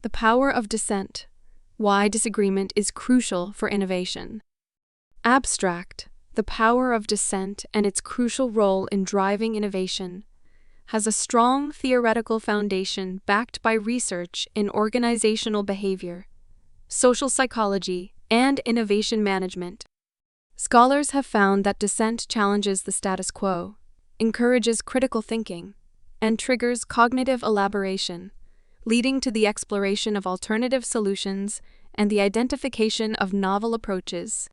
The power of dissent. Why disagreement is crucial for innovation. Abstract. The power of dissent and its crucial role in driving innovation has a strong theoretical foundation backed by research in organizational behavior, social psychology, and innovation management. Scholars have found that dissent challenges the status quo, encourages critical thinking, and triggers cognitive elaboration, leading to the exploration of alternative solutions and the identification of novel approaches.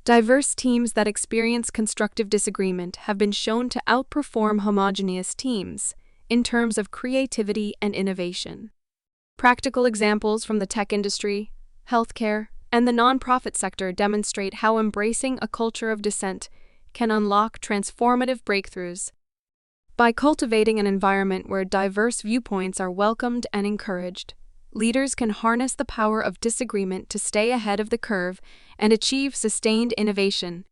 Diverse teams that experience constructive disagreement have been shown to outperform homogeneous teams in terms of creativity and innovation. Practical examples from the tech industry, healthcare, and the nonprofit sector demonstrate how embracing a culture of dissent can unlock transformative breakthroughs. By cultivating an environment where diverse viewpoints are welcomed and encouraged, leaders can harness the power of disagreement to stay ahead of the curve and achieve sustained innovation.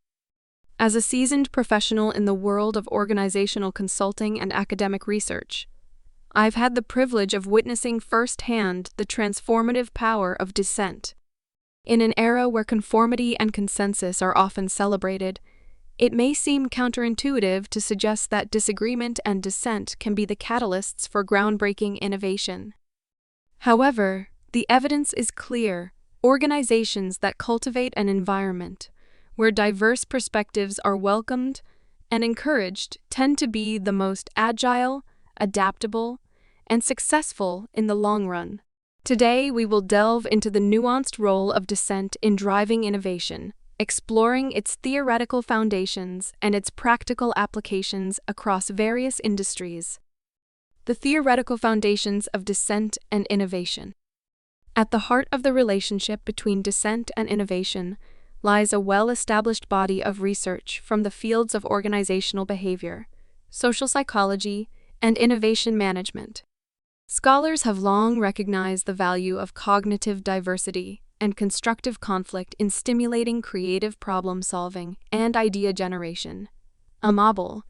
As a seasoned professional in the world of organizational consulting and academic research, I've had the privilege of witnessing firsthand the transformative power of dissent. In an era where conformity and consensus are often celebrated, it may seem counterintuitive to suggest that disagreement and dissent can be the catalysts for groundbreaking innovation. However, the evidence is clear. Organizations that cultivate an environment where diverse perspectives are welcomed and encouraged tend to be the most agile, adaptable, and successful in the long run. Today, we will delve into the nuanced role of dissent in driving innovation, exploring its theoretical foundations and its practical applications across various industries. The theoretical foundations of dissent and innovation. At the heart of the relationship between dissent and innovation lies a well-established body of research from the fields of organizational behavior, social psychology, and innovation management. Scholars have long recognized the value of cognitive diversity and constructive conflict in stimulating creative problem-solving and idea generation. Amabile,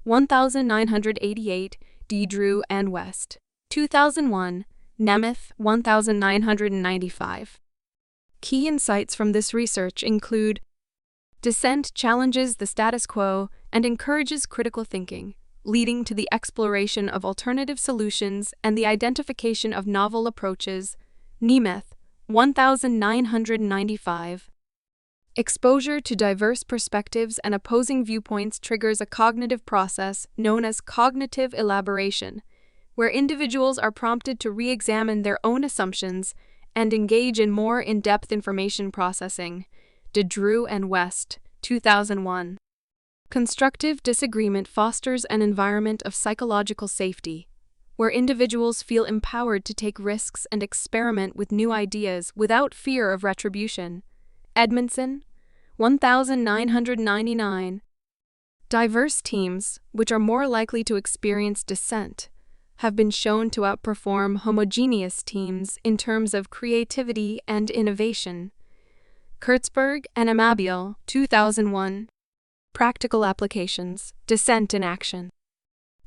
1988, D. Drew and West, 2001, Nemeth, 1995. Key insights from this research include: dissent challenges the status quo and encourages critical thinking, leading to the exploration of alternative solutions and the identification of novel approaches. Nemeth, 1995. Exposure to diverse perspectives and opposing viewpoints triggers a cognitive process known as cognitive elaboration, where individuals are prompted to re-examine their own assumptions and engage in more in-depth information processing. Drew and West, 2001. Constructive disagreement fosters an environment of psychological safety, where individuals feel empowered to take risks and experiment with new ideas without fear of retribution. Edmondson, 1999. Diverse teams, which are more likely to experience dissent, have been shown to outperform homogeneous teams in terms of creativity and innovation. Kurtzberg and Amabile, 2001. Practical applications, dissent in action.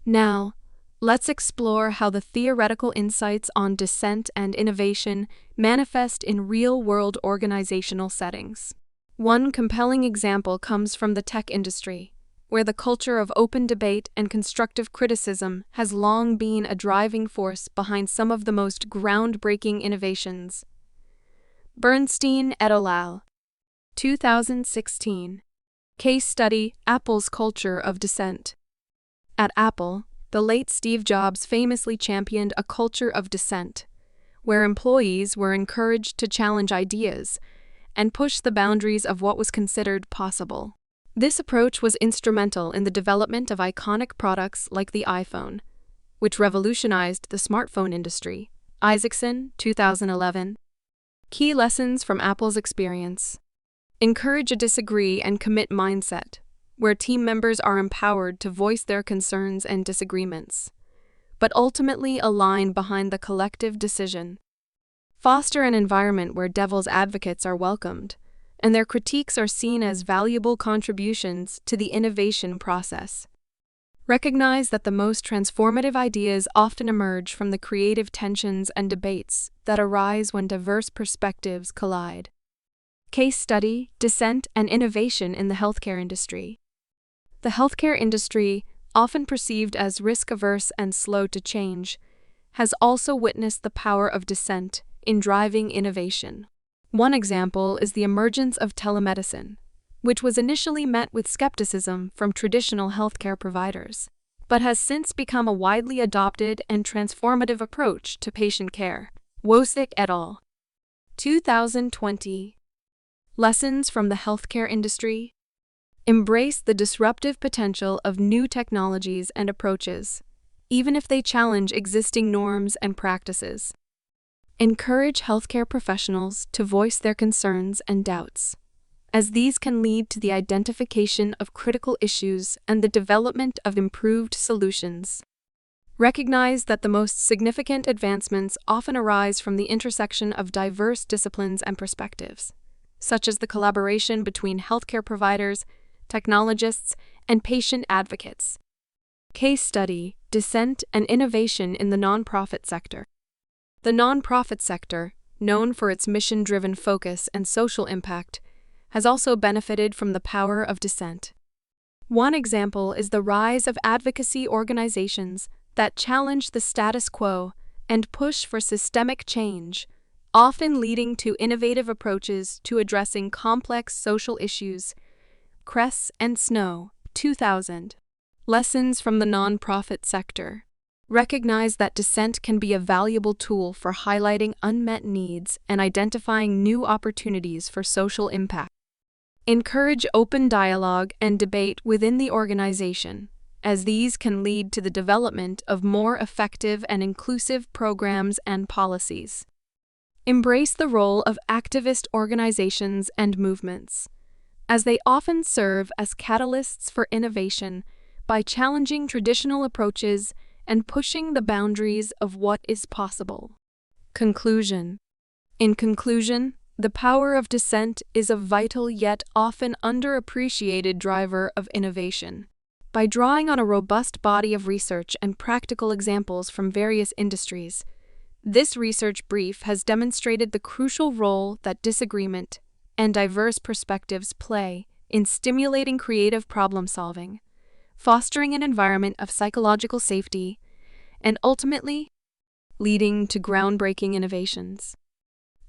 Now, let's explore how the theoretical insights on dissent and innovation manifest in real-world organizational settings. One compelling example comes from the tech industry, where the culture of open debate and constructive criticism has long been a driving force behind some of the most groundbreaking innovations. Bernstein et al., 2016. Case study: Apple's culture of dissent. At Apple, the late Steve Jobs famously championed a culture of dissent, where employees were encouraged to challenge ideas and push the boundaries of what was considered possible. This approach was instrumental in the development of iconic products like the iPhone, which revolutionized the smartphone industry. Isaacson, 2011. Key lessons from Apple's experience. Encourage a disagree and commit mindset, where team members are empowered to voice their concerns and disagreements, but ultimately align behind the collective decision. Foster an environment where devil's advocates are welcomed, and their critiques are seen as valuable contributions to the innovation process. Recognize that the most transformative ideas often emerge from the creative tensions and debates that arise when diverse perspectives collide. Case study, Dissent and Innovation in the Healthcare Industry. The healthcare industry, often perceived as risk-averse and slow to change, has also witnessed the power of dissent in driving innovation. One example is the emergence of telemedicine, which was initially met with skepticism from traditional healthcare providers, but has since become a widely adopted and transformative approach to patient care. Westover et al. 2020. Lessons from the healthcare industry. Embrace the disruptive potential of new technologies and approaches, even if they challenge existing norms and practices. Encourage healthcare professionals to voice their concerns and doubts, as these can lead to the identification of critical issues and the development of improved solutions. Recognize that the most significant advancements often arise from the intersection of diverse disciplines and perspectives, such as the collaboration between healthcare providers, technologists, and patient advocates. Case study, Dissent and Innovation in the Nonprofit Sector. The nonprofit sector, known for its mission-driven focus and social impact, has also benefited from the power of dissent. One example is the rise of advocacy organizations that challenge the status quo and push for systemic change, often leading to innovative approaches to addressing complex social issues. Kress and Snow, 2000. Lessons from the nonprofit sector. Recognize that dissent can be a valuable tool for highlighting unmet needs and identifying new opportunities for social impact. Encourage open dialogue and debate within the organization, as these can lead to the development of more effective and inclusive programs and policies. Embrace the role of activist organizations and movements, as they often serve as catalysts for innovation by challenging traditional approaches and pushing the boundaries of what is possible. Conclusion. In conclusion, the power of dissent is a vital yet often underappreciated driver of innovation. By drawing on a robust body of research and practical examples from various industries, this research brief has demonstrated the crucial role that disagreement and diverse perspectives play in stimulating creative problem-solving, fostering an environment of psychological safety, and ultimately leading to groundbreaking innovations.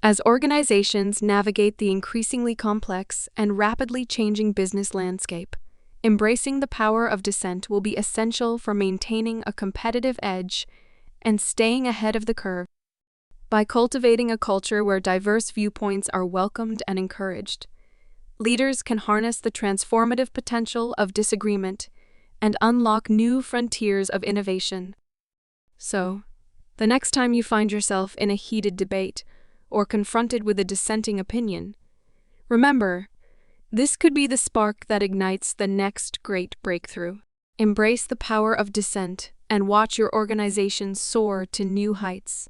As organizations navigate the increasingly complex and rapidly changing business landscape, embracing the power of dissent will be essential for maintaining a competitive edge and staying ahead of the curve. By cultivating a culture where diverse viewpoints are welcomed and encouraged, leaders can harness the transformative potential of disagreement and unlock new frontiers of innovation. So, the next time you find yourself in a heated debate or confronted with a dissenting opinion, remember, this could be the spark that ignites the next great breakthrough. Embrace the power of dissent and watch your organization soar to new heights.